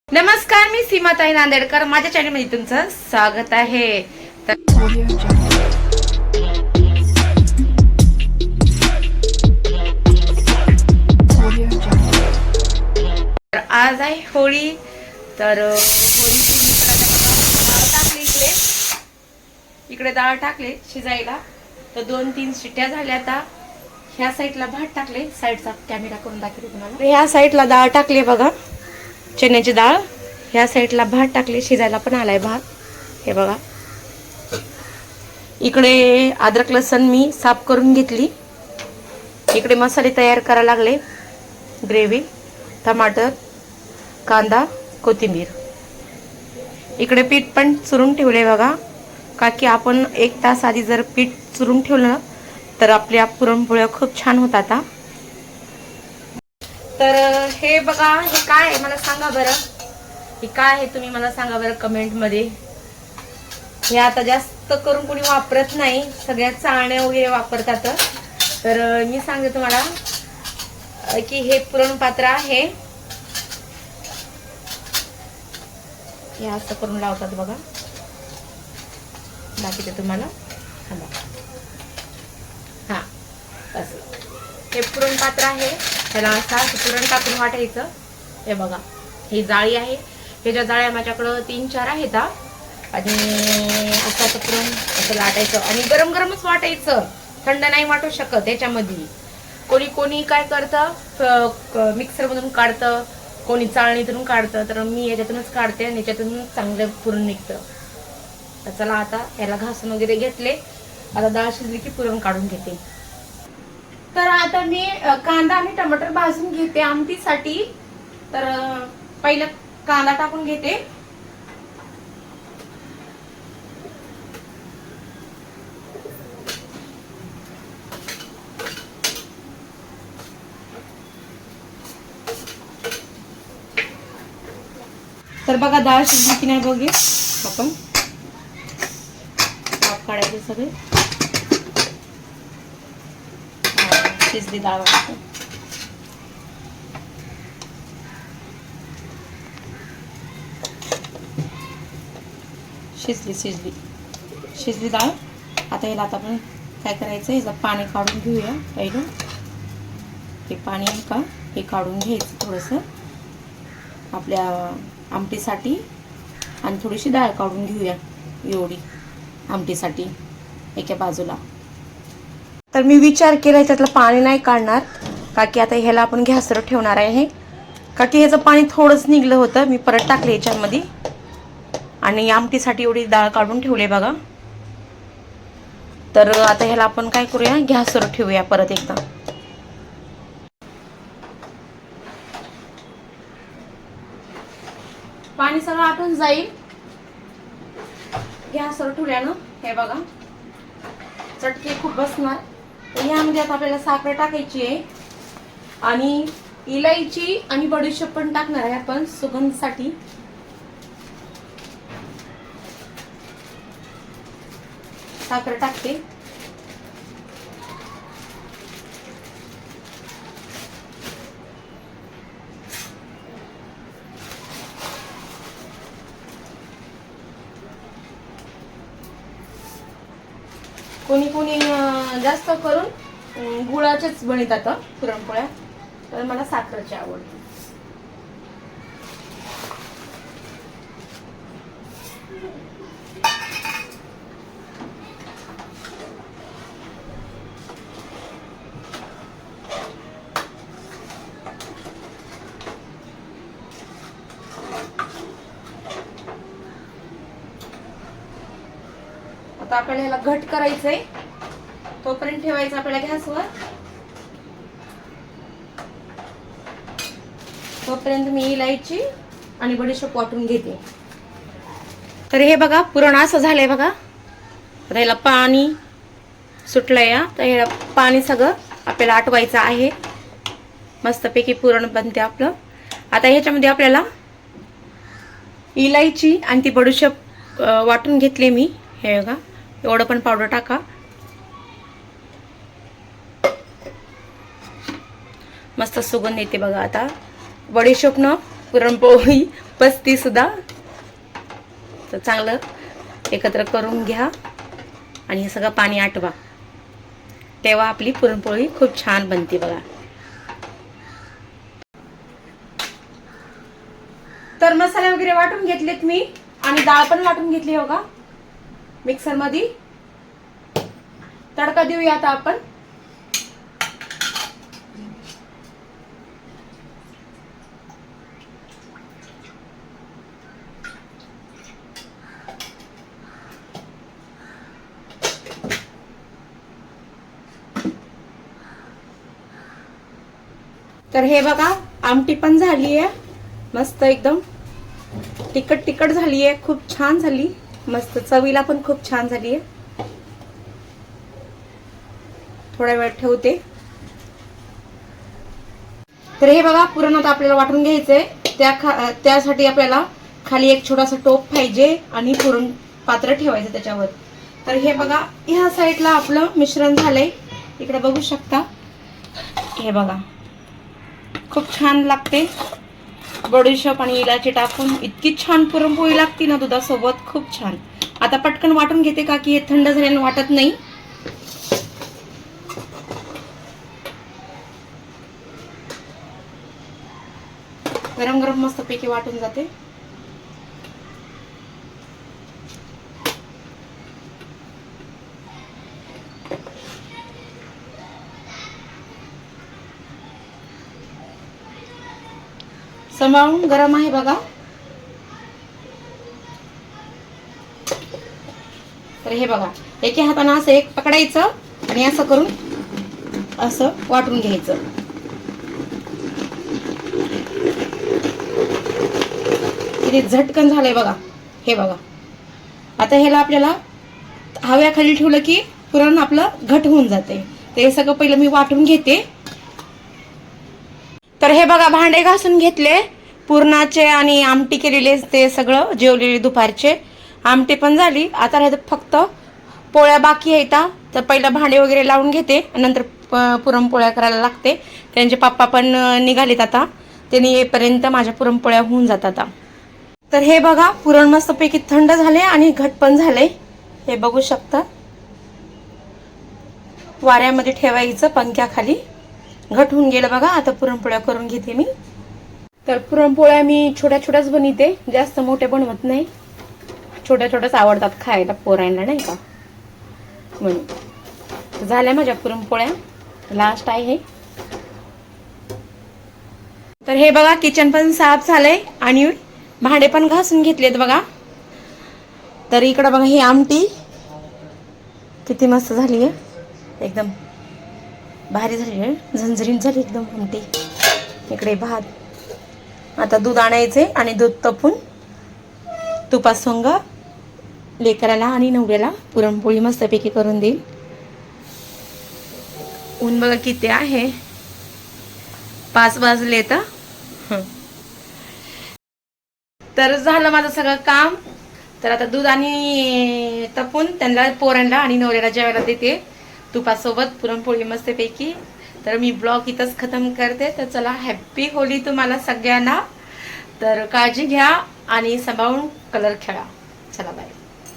नमस्कार, मी सीमाताई नांदेडकर. माझ्या चॅनलमध्ये तुमचं स्वागत आहे. तर आज आहे होळी. तर इकडे डाळ टाकले शिजायला. तर 2-3 शिट्ट्या झाल्या. आता ह्या साईडला भात टाकले. साईडचा कॅमेरा करून दाखवते तुम्हाला. ह्या साईडला डाळ टाकली बघा, चण्याची डाळ. ह्या साईडला भात टाकले, शिजायला पण आलाय भात. हे बघा, इकडे अद्रक लसण मी साफ करून घेतली. इकडे मसाले तयार करायला लागले. ग्रेव्ही, टमाटर, कांदा, कोथिंबीर. इकडे पीठ पण चुरून ठेवले बघा, का की आपण 1 तास आधी जर पीठ चुरून ठेवलं तर आपल्या पुरणपोळ्या खूप छान होतात. तर हे बघा, हे काय आहे मला सांगा बरं. हे काय आहे तुम्ही मला सांगा बरं कमेंट मध्ये. हे आता जास्त करून कोणी वापरत नाही, सगळ्या चाळण्या वगैरे वापरतात. तर मी सांगते तुम्हाला की हे पुरणपात्र आहे. हे असं करून लावतात बघा. दाखवते तुम्हाला. हा, असं हे पुरणपात्र आहे. त्याला असं पुरण टाकून वाटायचं. हे बघा, ही जाळी आहे. ह्याच्या जाळ्या माझ्याकडं 3-4 आहेत. आणि असं पुरण असं लाटायचं आणि गरम गरमच वाटायचं, थंड नाही वाटू शकत याच्यामध्ये. कोणी काय करतं, मिक्सरमधून काढतं, कोणी चाळणीतून काढतं. तर मी याच्यातूनच काढते आणि याच्यातूनच चांगलं पुरण निघतं. तर चला, आता याला घासून वगैरे घेतले. आता डाळ शिजली की पुरण काढून घेते. तर आता मी कांदा आणि टमाटर भाजून घेते आमटीसाठी. तर पहिलं कांदा टाकून घेते. तर बघा, डाळ शिजली की नाही बघे. आपण काढायचे सगळे. शिजली डाळ वाटतं. शिजली डाळ. आता याला आपण काय करायचं, याचं पाणी काढून घेऊया. पहिलं हे पाणी आहे का, हे काढून घ्यायचं थोडंसं आपल्या आमटीसाठी. आणि थोडीशी डाळ काढून घेऊया एवढी आमटीसाठी एका बाजूला. तर मी विचार केला त्यातलं पाणी नाही काढणार, का की आता ह्याला आपण गॅसवर ठेवणार आहे. का की ह्याचं पाणी थोडंच निघलं होतं, मी परत टाकले याच्यामध्ये. आणि आमटीसाठी एवढी डाळ काढून ठेवली बघा. तर आता ह्याला आपण काय करूया, गॅसवर ठेवूया परत एकदा. पाणी सगळं आटून जाईल गॅसवर ठेवल्यानं. हे बघा, चटके खूप बसणार. तर यामध्ये आता आपल्याला साखर टाकायची आहे आणि इलायची आणि बडीशेप पण टाकणार आहे आपण सुगंधसाठी. साखर टाकते. कोणी जास्त करून गुळाचेच बनवतात पुरणपोळ्या, तर मला साखरेची आवडते. आता आपल्याला ह्याला घट करायचंय, तोपर्यंत ठेवायचं आपल्याला गॅसवर. तोपर्यंत मी इलायची आणि बडीशेप वाटून घेते. तर हे बघा, पुरण असं झालंय बघा. आता ह्याला पाणी सुटलंय. तर ह्याला पाणी सगळं आपल्याला आटवायचं आहे. मस्तपैकी पुरण बनते आपलं. आता ह्याच्यामध्ये आपल्याला इलायची आणि ती बडीशेप वाटून घेतली मी. हे बघा, एवढं पण पावडर टाका. मस्त सुगंध येते बघा. आता बडीशेपनं पुरणपोळी पचती सुद्धा. तर चांगलं एकत्र करून घ्या आणि हे सगळं पाणी आटवा, तेव्हा आपली पुरणपोळी खूप छान बनते बघा. तर मसाले वगैरे वाटून घेतलेत मी आणि डाळ पण वाटून घेतली बघा मिक्सर मध्ये. तडका देऊया आता आपण. तर हे बघा आमटी पण झाली आहे मस्त, एकदम तिखट तिखट झाली आहे, खूप छान झाली, मस्त चवीला पण खूप छान झाली आहे. थोडा वेळ ठेवते. तर हे बघा पुरण आता आपल्याला वाटून घ्यायचंय. त्यासाठी आपल्याला खाली एक छोटासा टोप पाहिजे आणि पुरण पात्र ठेवायचं त्याच्यावर. तर हे बघा ह्या साईडला आपलं मिश्रण झालंय, इकडे बघू शकता. हे बघा खूप छान लागते, बडीशेप आणि इलायची टाकून इतकी छान पुरणपोळी लागते ना दुधासोबत, खूप छान. आता पटकन वाटून घेते का की हे थंड झाल्याने वाटत नाही. गरम गरम मस्त पैकी वाटून जाते. सांभाळून गरम आहे बघा. तर हे बघा एका हाताने असं एक पकडायचं आणि असं करून असं वाटून घ्यायचं. किती झटकन झालंय बघा. हे बघा आता ह्याला आपल्याला हव्याखाली ठेवलं की पुरण आपलं घट होऊन जाते. ते सगळं पहिलं मी वाटून घेते. तर हे बघा भांडे घासून घेतले पुरणाचे आणि आमटी केलेले, ते सगळं जेवलेले दुपारचे. आमटी पण झाली. आता फक्त पोळ्या बाकी आहेत. तर पहिला भांडे वगैरे लावून घेते, नंतर पुरणपोळ्या करायला लागते. त्यांचे पप्पा पण निघालेत आता, त्यांनी येईपर्यंत माझ्या पुरणपोळ्या होऊन जातात आता. तर हे बघा पुरण मस्तपैकी थंड झाले आणि घट पण झाले. हे बघू शकता. वाऱ्यामध्ये ठेवायचं पंख्याखाली, घट होऊन गेलं बघा. आता पुरणपोळ्या करून घेते मी. तर पुरणपोळ्या मी छोट्या छोट्याच बनवते, जास्त मोठे बनवत नाही. छोट्या छोट्याच आवडतात खायला पोरांना, नाही का, म्हणून. झाल्या माझ्या पुरणपोळ्या, लास्ट आहे. तर हे बघा किचन पण साफ झालंय आणि भांडे पण घासून घेतलेत बघा. तर इकडं बघा ही आमटी किती मस्त झाली आहे, एकदम भारी झाली आहे, झणझणीत झाली एकदम आमटी. इकडे भात. आता दूध आणायचे आणि दूध तपून तुपासंग लेकराला आणि नवऱ्याला पुरणपोळी मस्तपैकी करून देईल. ऊन बघा किती आहे, 5 वाजले. तर झालं माझं सगळं काम. तर आता दूध आणि तपून त्यांना पोरांना आणि नवऱ्याला जेवायला देते तुपासोबत पुरणपोळी मस्तपैकी. तर मी ब्लॉग इथंच खतम करते. तर चला हॅप्पी होली तुम्हाला सगळ्यांना. तर काळजी घ्या आणि सांभाळून कलर खेळा. चला बाय.